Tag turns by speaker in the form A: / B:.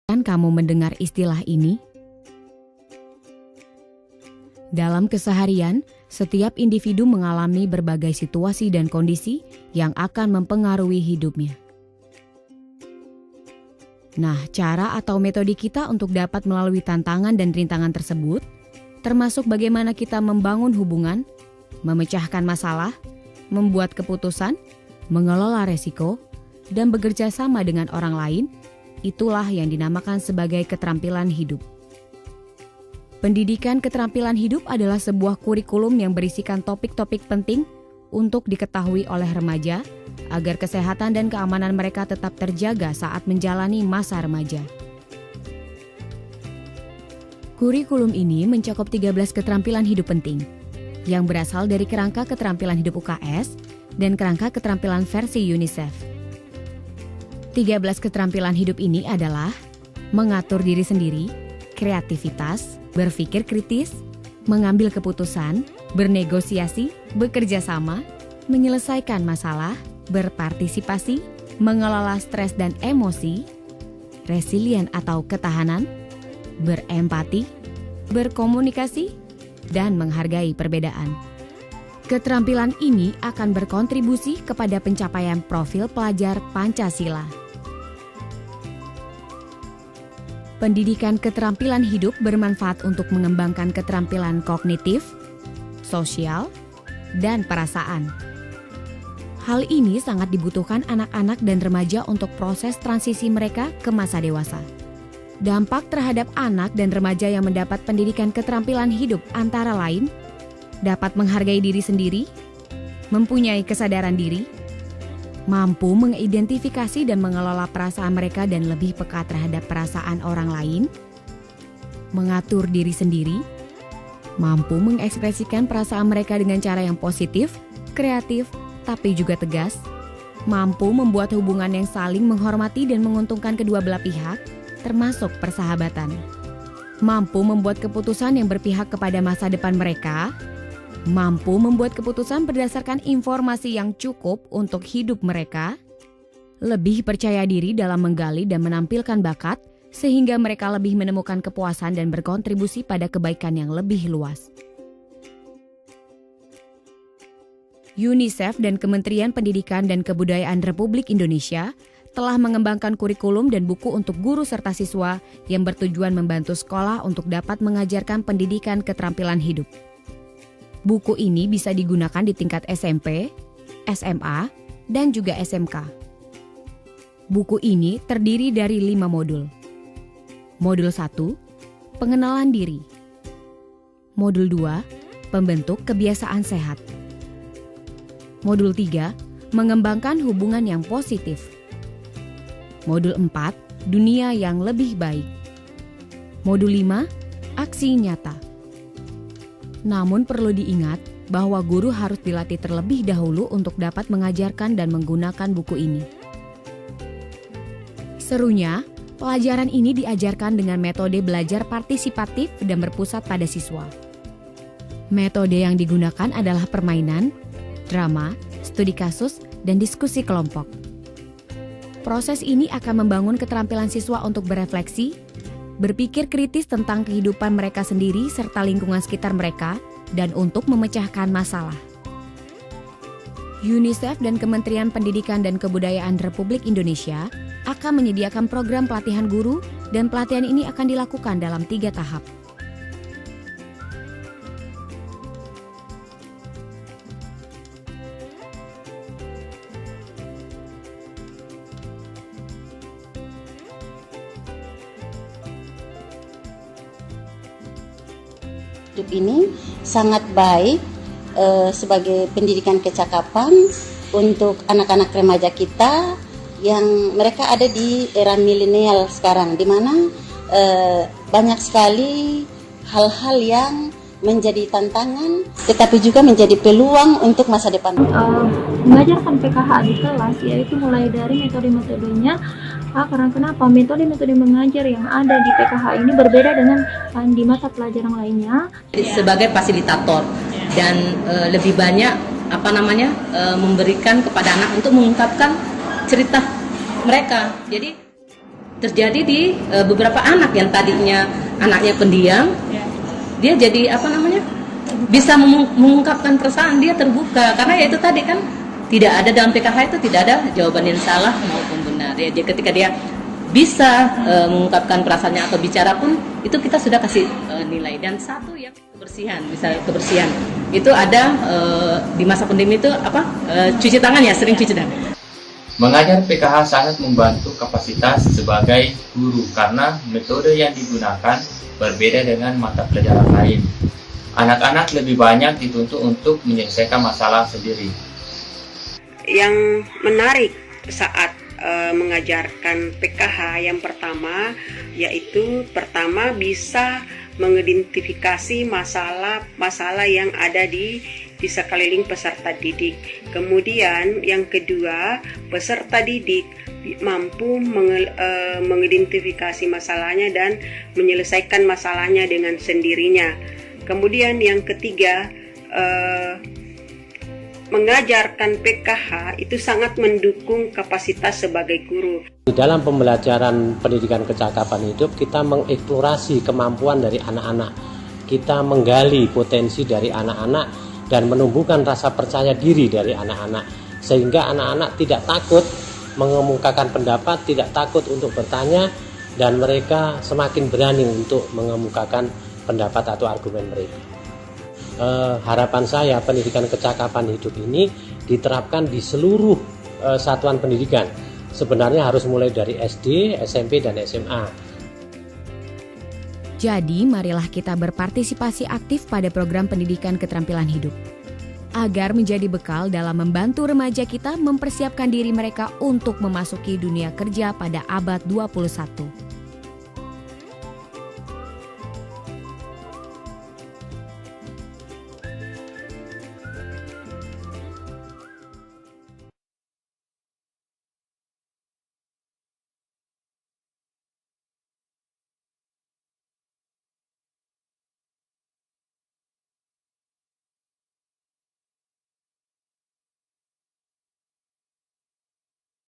A: Kan kamu mendengar istilah ini? Dalam keseharian, setiap individu mengalami berbagai situasi dan kondisi yang akan mempengaruhi hidupnya. Nah, cara atau metode kita untuk dapat melalui tantangan dan rintangan tersebut, termasuk bagaimana kita membangun hubungan, memecahkan masalah, membuat keputusan, mengelola resiko, dan bekerja sama dengan orang lain, itulah yang dinamakan sebagai keterampilan hidup. Pendidikan keterampilan hidup adalah sebuah kurikulum yang berisikan topik-topik penting untuk diketahui oleh remaja agar kesehatan dan keamanan mereka tetap terjaga saat menjalani masa remaja. Kurikulum ini mencakup 13 keterampilan hidup penting yang berasal dari kerangka keterampilan hidup UKS dan kerangka keterampilan versi UNICEF. 13 keterampilan hidup ini adalah mengatur diri sendiri, kreativitas, berpikir kritis, mengambil keputusan, bernegosiasi, bekerja sama, menyelesaikan masalah, berpartisipasi, mengelola stres dan emosi, resilien atau ketahanan, berempati, berkomunikasi, dan menghargai perbedaan. Keterampilan ini akan berkontribusi kepada pencapaian profil pelajar Pancasila. Pendidikan keterampilan hidup bermanfaat untuk mengembangkan keterampilan kognitif, sosial, dan perasaan. Hal ini sangat dibutuhkan anak-anak dan remaja untuk proses transisi mereka ke masa dewasa. Dampak terhadap anak dan remaja yang mendapat pendidikan keterampilan hidup antara lain dapat menghargai diri sendiri, mempunyai kesadaran diri, mampu mengidentifikasi dan mengelola perasaan mereka dan lebih peka terhadap perasaan orang lain, mengatur diri sendiri, mampu mengekspresikan perasaan mereka dengan cara yang positif, kreatif, tapi juga tegas, mampu membuat hubungan yang saling menghormati dan menguntungkan kedua belah pihak, termasuk persahabatan, mampu membuat keputusan yang berpihak kepada masa depan mereka, mampu membuat keputusan berdasarkan informasi yang cukup untuk hidup mereka, lebih percaya diri dalam menggali dan menampilkan bakat, sehingga mereka lebih menemukan kepuasan dan berkontribusi pada kebaikan yang lebih luas. UNICEF dan Kementerian Pendidikan dan Kebudayaan Republik Indonesia telah mengembangkan kurikulum dan buku untuk guru serta siswa yang bertujuan membantu sekolah untuk dapat mengajarkan pendidikan keterampilan hidup. Buku ini bisa digunakan di tingkat SMP, SMA, dan juga SMK. Buku ini terdiri dari 5 modul. Modul 1, pengenalan diri. Modul 2, pembentuk kebiasaan sehat. Modul 3, mengembangkan hubungan yang positif. Modul 4, dunia yang lebih baik. Modul 5, aksi nyata. Namun perlu diingat bahwa guru harus dilatih terlebih dahulu untuk dapat mengajarkan dan menggunakan buku ini. Serunya, pelajaran ini diajarkan dengan metode belajar partisipatif dan berpusat pada siswa. Metode yang digunakan adalah permainan, drama, studi kasus, dan diskusi kelompok. Proses ini akan membangun keterampilan siswa untuk berefleksi, berpikir kritis tentang kehidupan mereka sendiri serta lingkungan sekitar mereka, dan untuk memecahkan masalah. UNICEF dan Kementerian Pendidikan dan Kebudayaan Republik Indonesia akan menyediakan program pelatihan guru, dan pelatihan ini akan dilakukan dalam 3 tahap.
B: Hidup ini sangat baik sebagai pendidikan kecakapan untuk anak-anak remaja kita yang mereka ada di era milenial sekarang, di mana banyak sekali hal-hal yang menjadi tantangan tetapi juga menjadi peluang untuk masa depan.
C: Mengajarkan PKH di kelas yaitu mulai dari metode-metodenya. Karena kenapa? Metode-metode mengajar yang ada di PKH ini berbeda dengan di mata pelajaran lainnya.
D: Sebagai fasilitator dan lebih banyak memberikan kepada anak untuk mengungkapkan cerita mereka. Jadi terjadi di beberapa anak yang tadinya anaknya pendiam, dia jadi bisa mengungkapkan perasaan, dia terbuka, karena ya itu tadi kan tidak ada dalam PKH itu tidak ada jawaban yang salah maupun benar. Ya, ketika dia bisa mengungkapkan perasaannya atau bicara pun itu kita sudah kasih nilai. Dan satu yang kebersihan, misalnya kebersihan itu ada di masa pandemi itu cuci tangan ya, sering cuci tangan.
E: Mengajar PKH sangat membantu kapasitas sebagai guru karena metode yang digunakan berbeda dengan mata pelajaran lain. Anak-anak lebih banyak dituntut untuk menyelesaikan masalah sendiri.
F: Yang menarik saat mengajarkan PKH yang pertama, yaitu pertama bisa mengidentifikasi masalah yang ada di sekeliling peserta didik. Kemudian yang kedua, peserta didik mampu mengidentifikasi masalahnya dan menyelesaikan masalahnya dengan sendirinya. Kemudian yang ketiga, mengajarkan PKH itu sangat mendukung kapasitas sebagai guru.
G: Di dalam pembelajaran pendidikan kecakapan hidup, kita mengeksplorasi kemampuan dari anak-anak. Kita menggali potensi dari anak-anak dan menumbuhkan rasa percaya diri dari anak-anak. Sehingga anak-anak tidak takut mengemukakan pendapat, tidak takut untuk bertanya, dan mereka semakin berani untuk mengemukakan pendapat atau argumen mereka. Harapan saya pendidikan kecakapan hidup ini diterapkan di seluruh satuan pendidikan. Sebenarnya harus mulai dari SD, SMP, dan SMA.
A: Jadi marilah kita berpartisipasi aktif pada program pendidikan keterampilan hidup, agar menjadi bekal dalam membantu remaja kita mempersiapkan diri mereka untuk memasuki dunia kerja pada abad 21.